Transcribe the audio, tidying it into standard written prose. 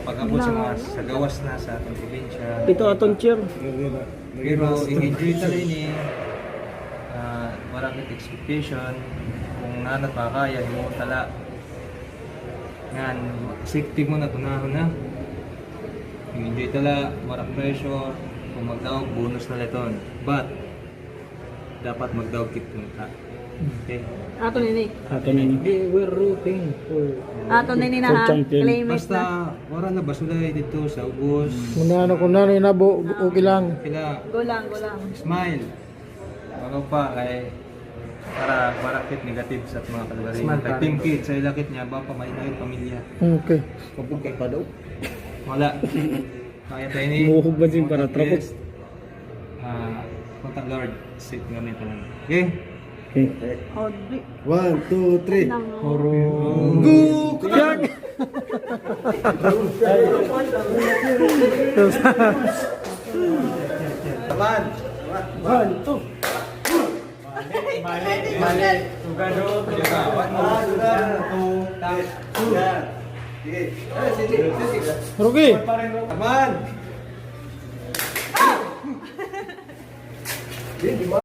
pag-abot sa mga sa gawas na sa atong probinsya. Ito atong chair. Pero i-enjoy tala ini. Maraming expectation. Kung nanat makakaya, mo tala. Yan, safety mo na tunahon na. I-enjoy tala, marang pressure. Kung magdawag, bonus na leton. But, dapat magdawag kit punta. Okay? Ato nini. Ato nini. We're rooting for... Ato nini na ha. champion. Claim it na. Basta, wala na basulay dito sa ubos. Kung ano inabo, okay lang. Kila, Go lang, go lang. smile. Bago pa, kay para marakit negative sa mga kalabari. Kay Team Kid, sa ilakit niya, ba pa may nakit pamilya. Okay. Kapag kay pa daw. Wala. Kaya tayo ni... Muhog ba din para trapok? Contact Lord, safe nga nito lang. Okay? Okay. Oh, di. 1, 2, 3. Nang. Go! Yak! Taman. 1, 2. Mali. Tugado. Rugi! Taman.